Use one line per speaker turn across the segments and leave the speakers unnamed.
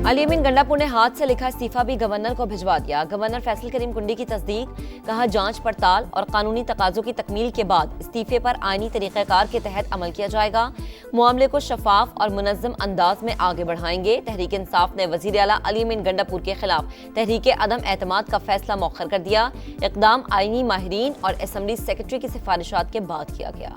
अली अमीन गंडापुर ने हाथ से लिखा इस्तीफा भी गवर्नर को भिजवा दिया। गवर्नर फैसल करीम कुंडी की तस्दीक, कहा जांच पड़ताल और कानूनी तकाजों की तकमील के बाद इस्तीफे पर आईनी तरीक़ाकार के तहत अमल किया जाएगा। मामले को शफाफ और मुनज़्ज़म अंदाज में आगे बढ़ाएंगे। तहरीक इंसाफ ने वज़ीर आला अली अमीन गंडापुर के खिलाफ तहरीक अदम एतमाद का फैसला मौखर कर दिया। इक़दाम आईनी माहिरीन और असम्बली सेक्रेटरी की सिफारिशात के बाद किया गया।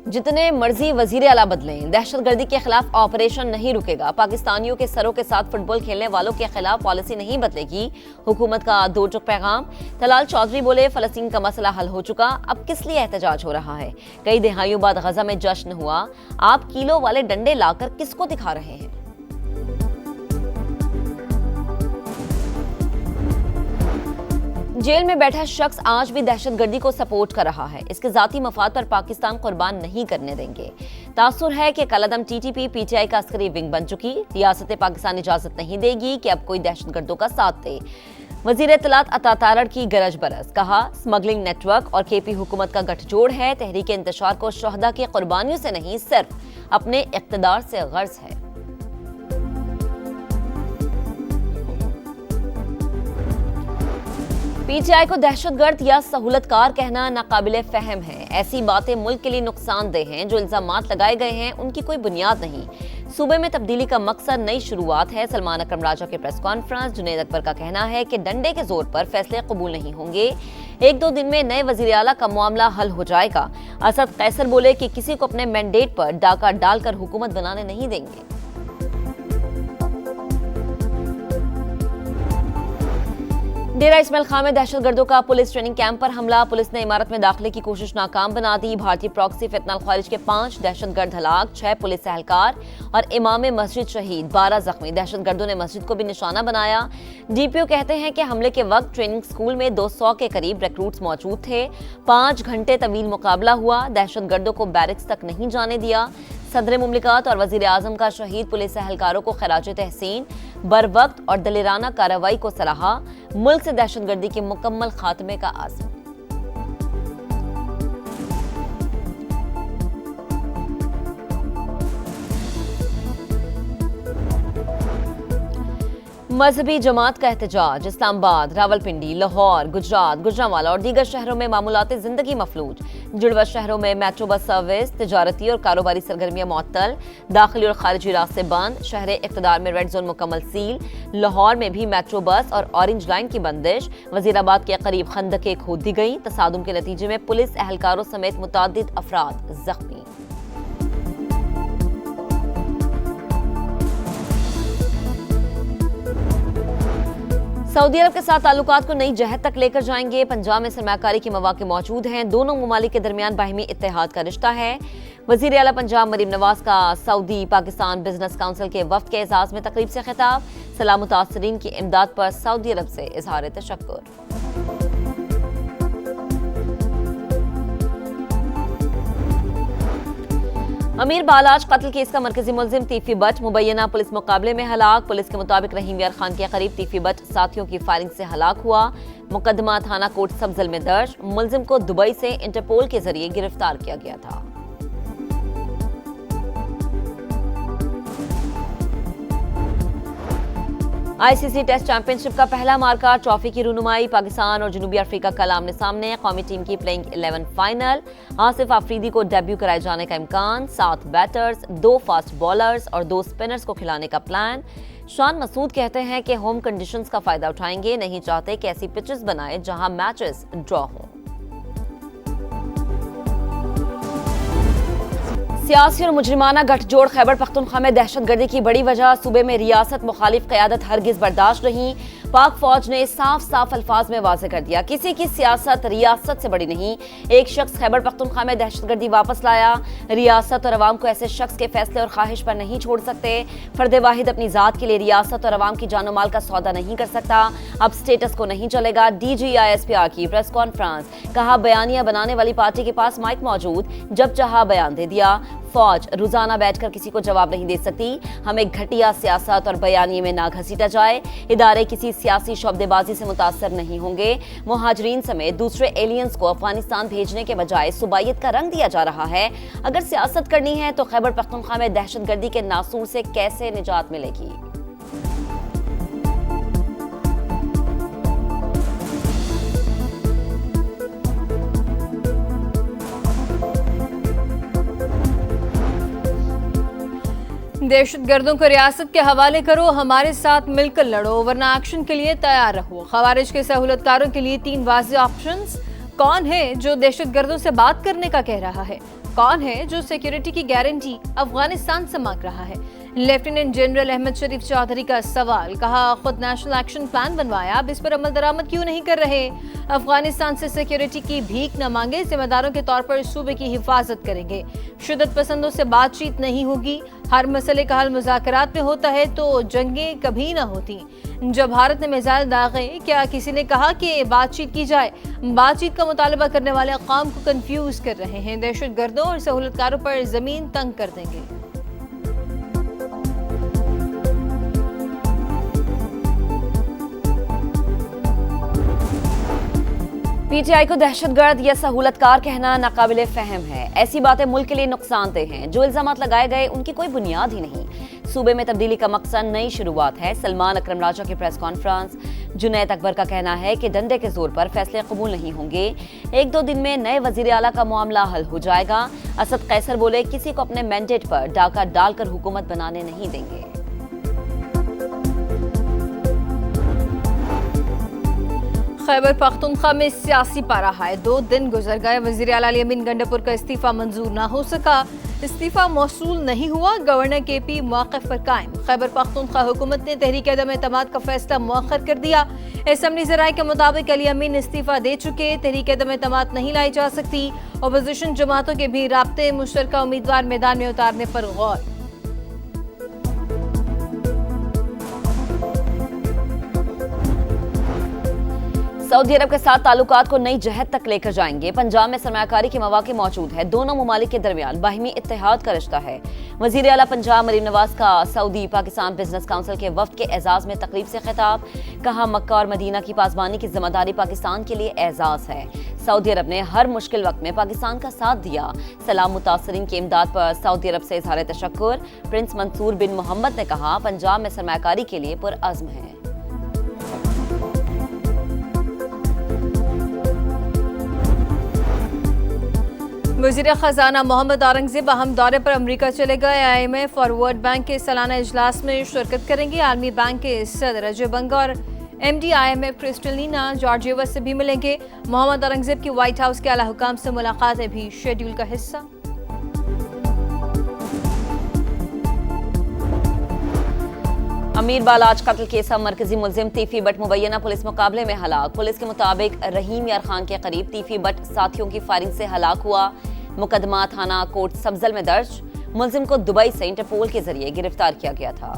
जितने मर्जी वजीर आला बदलें, दहशतगर्दी के खिलाफ ऑपरेशन नहीं रुकेगा। पाकिस्तानियों के सरों के साथ फुटबॉल खेलने वालों के खिलाफ पॉलिसी नहीं बदलेगी। हुकूमत का दो टुक पैगाम। तलाल चौधरी बोले, फलस्तीन का मसला हल हो चुका, अब किस लिए एहतजाज हो रहा है। कई दिहाइयों बाद गजा में जश्न हुआ, आप किलो वाले डंडे लाकर किसको दिखा रहे हैं। जेल में बैठा शख्स आज भी दहशतगर्दी को सपोर्ट कर रहा है। इसके जाती मफाद पर पाकिस्तान कुर्बान नहीं करने देंगे। तासुर है कि कलअदम टीटीपी पीटीआई का अस्करी विंग बन चुकी। रियासत पाकिस्तान इजाजत नहीं देगी कि अब कोई दहशतगर्दों का साथ दे। वजीर इत्तलात अता तारड़ की गरज बरस, कहा स्मगलिंग नेटवर्क और केपी हुकूमत का गठजोड़ है। तहरीक इंतशार को शहदा की कुर्बानियों से नहीं, सिर्फ अपने इक़्तिदार से गर्ज है। पीटीआई को दहशतगर्द या सहूलतकार कहना नाकाबिले फहम है। ऐसी बातें मुल्क के लिए नुकसानदेह हैं। जो इल्जामात लगाए गए हैं उनकी कोई बुनियाद नहीं। सूबे में तब्दीली का मकसद नई शुरुआत है। सलमान अकरम राजा के प्रेस कॉन्फ्रेंस। जुनैद अकबर का कहना है कि डंडे के जोर पर फैसले कबूल नहीं होंगे। एक दो दिन में नए वजीर आला का मामला हल हो जाएगा। असद कैसर बोले कि किसी को अपने मैंडेट पर डाका डालकर हुकूमत बनाने नहीं देंगे। डेरा इस्माइल खां में दहशतगर्दों का पुलिस ट्रेनिंग कैंप पर हमला। पुलिस ने इमारत में दाखिले की कोशिश नाकाम बना दी। भारतीय प्रॉक्सी फितनल ख्वारिज के 5 दहशतगर्द हलाक, 6 पुलिस एहलकार और इमाम मस्जिद शहीद, 12 जख्मी। दहशतगर्दों ने मस्जिद को भी निशाना बनाया। डीपीओ कहते हैं कि हमले के वक्त ट्रेनिंग स्कूल में 200 के करीब रिक्रूट्स मौजूद थे। 5 घंटे तवील मुकाबला हुआ। दहशतगर्दों को बैरिक्स तक नहीं जाने दिया। सदर मुमलिकत और वजीर आजम का शहीद पुलिस एहलकारों को खराज तहसीन, बर वक्त और दलेराना कार्रवाई को सराहा। मुल्क से दहशतगर्दी के मुकम्मल खात्मे का आज़म। मजहबी जमात का एहतजाज। इस्लामाबाद, रावलपिंडी, लाहौर, गुजरात, गुजरांवाला और दीगर शहरों में मामूलाती जिंदगी मफलूज। जुड़वा शहरों में मेट्रो बस सर्विस, तिजारती और कारोबारी सरगर्मियां मुअत्तल। दाखिली और खारिजी रास्ते बंद। शहर इक़्तिदार में रेड जोन मुकम्मल सील। लाहौर में भी मेट्रो बस और ऑरेंज लाइन की बंदिश। वजीराबाद के करीब खंदकें खोद दी गई। तसादुम के नतीजे में पुलिस एहलकारों समेत मुतअद्दिद अफराद जख्मी। सऊदी अरब के साथ ताल्लुकात को नई जहत तक लेकर जाएंगे। पंजाब में सरमाकारी के मौके मौजूद हैं। दोनों ममालिक के दरमियान बाहिमी इत्तेहाद का रिश्ता है। वजीर आला पंजाब मरीम नवाज का सऊदी पाकिस्तान बिजनेस काउंसिल के वफ्द के एजाज में तकरीब से खिताब। सलाह मुतासरीन की इमदाद पर सऊदी अरब से इजहार तशक्कुर। अमीर बालाज कत्ल केस का मरकजी मुलजिम तीफी बट मुबैना पुलिस मुकाबले में हलाक। पुलिस के मुताबिक रहीम यार खान के करीब तीफी बट साथियों की फायरिंग से हलाक हुआ। मुकदमा थाना कोट सब्जल में दर्ज। मुलजिम को दुबई से इंटरपोल के जरिए गिरफ्तार किया गया था। आईसीसी टेस्ट चैंपियनशिप का पहला मार्का। ट्रॉफी की रूनुमाई। पाकिस्तान और जनूबी अफ्रीका कल आमने सामने। कौमी टीम की प्लेइंग 11 फाइनल। आसिफ आफरीदी को डेब्यू कराए जाने का इम्कान। 7 बैटर्स, 2 फास्ट बॉलर्स और 2 स्पिनर्स को खिलाने का प्लान। शान मसूद कहते हैं कि होम कंडीशंस का फायदा उठाएंगे, नहीं चाहते कि ऐसी पिचेस बनाए जहां मैचेस ड्रॉ हों। सियासी और मुजरिमाना गठजोड़। खैबर पख्तूनख्वा में दहशतगर्दी की बड़ी वजह। सूबे में रियासत मुखालिफ क़यादत हरगिज बर्दाश्त नहीं। पाक फौज ने साफ साफ अल्फाज में वाज़ेह कर दिया, किसी की सियासत रियासत से बड़ी नहीं। एक शख्स खैबर पख्तूनख्वा में दहशतगर्दी वापस लाया। रियासत और अवाम को ऐसे शख्स के फैसले और ख्वाहिश पर नहीं छोड़ सकते। फर्द वाहिद अपनी जात के लिए रियासत और अवाम की जानो माल का सौदा नहीं कर सकता। अब स्टेटस को नहीं चलेगा। DGISPR की प्रेस कॉन्फ्रेंस। कहा बयानिया बनाने वाली पार्टी के पास माइक मौजूद, जब चाहा बयान दे दिया। फौज रोजाना बैठकर किसी को जवाब नहीं दे सकती। हमें घटिया सियासत और बयानिए में ना घसीटा जाए। इदारे किसी सियासी शब्देबाजी से मुतासर नहीं होंगे। मुहाजिरीन समेत दूसरे एलियंस को अफगानिस्तान भेजने के बजाय सुबाइयत का रंग दिया जा रहा है। अगर सियासत करनी है तो खैबर पख्तूनख्वा में दहशतगर्दी के नासूर से कैसे निजात मिलेगी?
दहशतगर्दों को रियासत के हवाले करो, हमारे साथ मिलकर लड़ो, वरना एक्शन के लिए तैयार रहो। खवारिज के सहूलतकारों के लिए 3 वाज़ेह ऑप्शंस। कौन है जो दहशतगर्दों से बात करने का कह रहा है? कौन है जो सिक्योरिटी की गारंटी अफगानिस्तान से मांग रहा है? लेफ्टिनेंट जनरल अहमद शरीफ चौधरी का सवाल। कहा, खुद नेशनल एक्शन प्लान बनवाया, अब इस पर अमल दरामद क्यों नहीं कर रहे? अफगानिस्तान से सिक्योरिटी की भीख न मांगे, जिम्मेदारों के तौर पर सूबे की हिफाजत करेंगे। शिद्दत पसंदों से बातचीत नहीं होगी। हर मसले का हल मुज़ाकरात में होता है तो जंगें कभी न होती। जब भारत ने मिसाइल दागे, क्या किसी ने कहा कि बातचीत की जाए? बातचीत का मुतालबा करने वाले अक़वाम को कंफ्यूज कर रहे हैं। दहशतगर्दों और सहूलतकारों पर जमीन तंग कर देंगे।
पीटीआई को दहशतगर्द या सहूलतकार कहना नाकाबिले फहम है। ऐसी बातें मुल्क के लिए नुकसानदेह हैं। जो इल्जामात लगाए गए उनकी कोई बुनियाद ही नहीं। सूबे में तब्दीली का मकसद नई शुरुआत है। सलमान अकरम राजा की प्रेस कॉन्फ्रेंस। जुनैद अकबर का कहना है कि डंडे के जोर पर फैसले कबूल नहीं होंगे। 1-2 दिन में नए वजीर आला का मामला हल हो जाएगा। असद कैसर बोले, किसी को अपने मैंडेट पर डाका डालकर हुकूमत बनाने नहीं देंगे।
खैबर पख्तूनख्वा में सियासी पारा है। 2 दिन गुजर गए, वजीर आला अली अमीन गंडापुर का इस्तीफा मंजूर ना हो सका। इस्तीफा मौसूल नहीं हुआ, गवर्नर केपी मौक़िफ़ पर कायम। खैबर पख्तूनख्वा हुकूमत ने तहरीक अदम एतमाद का फैसला मुअख्खर कर दिया। असेंबली ज़राए के मुताबिक अली अमीन इस्तीफा दे चुके, तहरीक अदम एतमाद नहीं लाई जा सकती। अपोजिशन जमातों के भी राब्ते, मुश्तरका उम्मीदवार मैदान में उतारने पर गौर।
सऊदी अरब के साथ ताल्लुकात को नई जहत तक लेकर जाएंगे। पंजाब में सरमायाकारी के मौके मौजूद है। दोनों ममालिक के दरमियान बाहिमी इत्तेहाद का रिश्ता है। वजीर आला पंजाब मरीम नवाज का सऊदी पाकिस्तान बिजनेस काउंसिल के वफ्द के एजाज में तकरीब से खिताब। कहा, मक्का और मदीना की पासबानी की जिम्मेदारी पाकिस्तान के लिए एजाज है। सऊदी अरब ने हर मुश्किल वक्त में पाकिस्तान का साथ दिया। सलाम मुतासरीन की इमदाद पर सऊदी अरब से इजहार तशक्कुर। प्रिंस मंसूर बिन मोहम्मद ने कहा, पंजाब में सरमायाकारी के लिए पुरअज़्म है।
वज़ीर ख़जाना मोहम्मद औरंगज़ेब अहम दौरे पर अमरीका चले गए। IMF और वर्ल्ड बैंक के सालाना इजलास में शिरकत करेंगे। आलमी बैंक के सदर अजय बंगा और MD IMF क्रिस्टलिना जॉर्जिएवा से भी मिलेंगे। मोहम्मद औरंगज़ेब की व्हाइट हाउस के आला हुकाम से मुलाकातें भी शेड्यूल का हिस्सा।
अमीर बालाज कत्ल केस का मरकजी मुलजिम तीफी बट मुबैना पुलिस मुकाबले में हलाक। पुलिस के मुताबिक रहीम यार खान के करीब तीफी बट साथियों की फायरिंग से हलाक हुआ। मुकदमा थाना कोट सब्जल में दर्ज। मुलजिम को दुबई से इंटरपोल के जरिए गिरफ्तार किया गया था।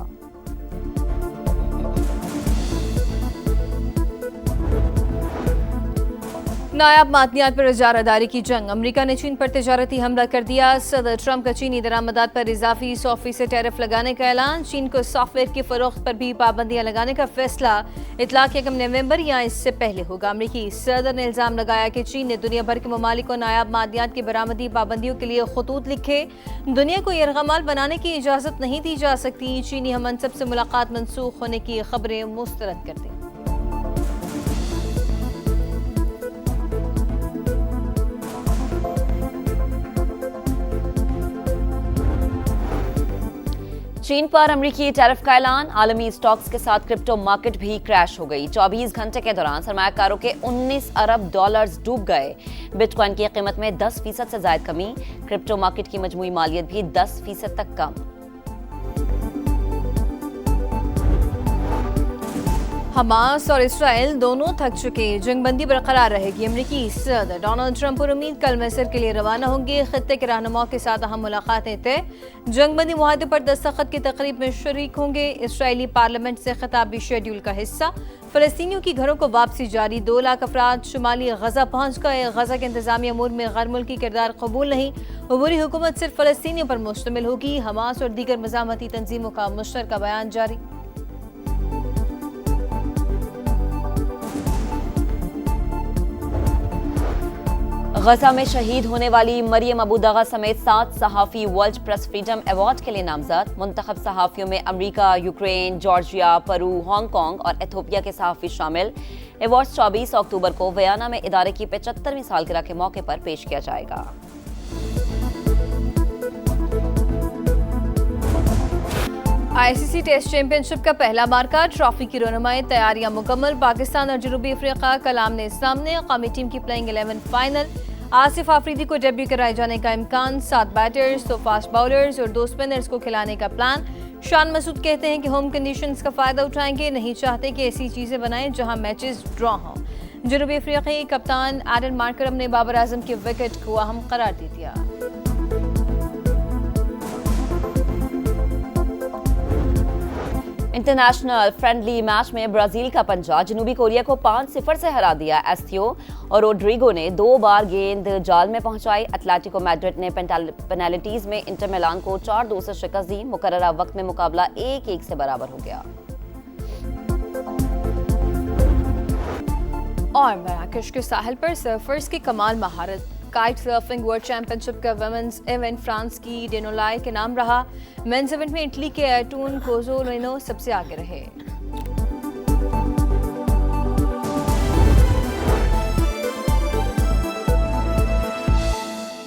नायाब मादनियात पर इजारादारी की जंग। अमरीका ने चीन पर तिजारती हमला कर दिया। सदर ट्रंप का चीनी दरामदात पर इजाफी 100% टैरिफ लगाने का ऐलान। चीन को सॉफ्टवेयर की फरोख्त पर भी पाबंदियां लगाने का फैसला इतलाक 1 नवंबर या इससे पहले होगा। अमरीकी सदर ने इल्जाम लगाया कि चीन ने दुनिया भर के ममालिक को नायाब मादनियात की बरामदी पाबंदियों के लिए खतूत लिखे। दुनिया को यरगमाल बनाने की इजाजत नहीं दी जा सकती। चीनी हम मनसब से मुलाकात मनसूख होने की खबरें मुस्तरद कर दी।
चीन पर अमरीकी टैरिफ का ऐलान। आलमी स्टॉक्स के साथ क्रिप्टो मार्केट भी क्रैश हो गई। 24 घंटे के दौरान सरमायाकारों के 19 अरब डॉलर्स डूब गए। बिटकॉइन की कीमत में 10% से ज्यादा कमी। क्रिप्टो मार्केट की मजमूई मालियत भी 10% तक कम।
हमास और इसराइल दोनों थक चुके, जंगबंदी बरकरार रहेगी। अमरीकी सदर डोनाल्ड ट्रंप और उम्मीद कल मिस्र के लिए रवाना होंगे। खत्ते के रहनुमाओं के साथ अहम मुलाकातें तय, जंगबंदी मुआहदे पर दस्तखत की तकरीब में शरीक होंगे। इसराइली पार्लियामेंट से खिताब भी शेड्यूल का हिस्सा। फलस्तीनियों की घरों को वापसी जारी, 2 लाख अफराद शुमाली गजा पहुंच गए। गजा के इंतजामी अमूर में गैर मुल्की किरदार कबूल नहीं, अबूरी हुकूमत सिर्फ फलस्तीनियों पर मुश्तमिल होगी। हमास और दीगर मज़ामती तंजीमों का मुश्तरका बयान जारी।
गजा में शहीद होने वाली मरियम अबू दगा समेत 7 सहाफ़ी वर्ल्ड प्रेस फ्रीडम अवार्ड के लिए नामजद। मुंतखब सहाफ़ियों में America, Ukraine, Georgia, Peru, Hong Kong और एथोपिया के सहाफ़ी शामिल। अवार्ड 24 अक्टूबर को वियना में इदारे की 75वीं सालगिरह के मौके पर पेश किया जाएगा।
आईसीसी टेस्ट चैंपियनशिप का पहला मार्का, ट्रॉफी की रोनुमाई, तैयारियां मुकम्मल। पाकिस्तान और जनूबी अफ्रीका कल आमने सामने। कौमी टीम की प्लेइंग 11 फाइनल। आसिफ आफरीदी को डेब्यू कराए जाने का इम्कान। 7 बैटर्स, 2 फास्ट बॉलर्स और 2 स्पिनर्स को खिलाने का प्लान। शान मसूद कहते हैं कि होम कंडीशंस का फायदा उठाएंगे, नहीं चाहते कि ऐसी चीजें बनाएं जहां मैचेस ड्रॉ हों। जनूबी अफ्रीकी कप्तान एडन मार्करम ने बाबर आजम के विकेट को अहम करार दे दिया।
इंटरनेशनल फ्रेंडली मैच में ब्राजील का पंजा जनूबी कोरिया को 5-0 से हरा दिया। एस्थियो और रोड्रिगो ने 2 बार गेंद जाल में पहुंचाई। एटलेटिको मैड्रिड ने पेनाल्टीज में इंटर मिलान को 4-2 से शिकस्त दी। मुकर्ररा वक्त में मुकाबला 1-1 से बराबर हो गया।
और मराकश के साहिल पर सर्फर्स की कमाल महारत। काइट सर्फिंग वर्ल्ड चैंपियनशिप का वुमेन्स इवेंट फ्रांस की डेनोलाई के नाम रहा। मेंस इवेंट में इटली के एटून कोजोलिनो सबसे आगे रहे।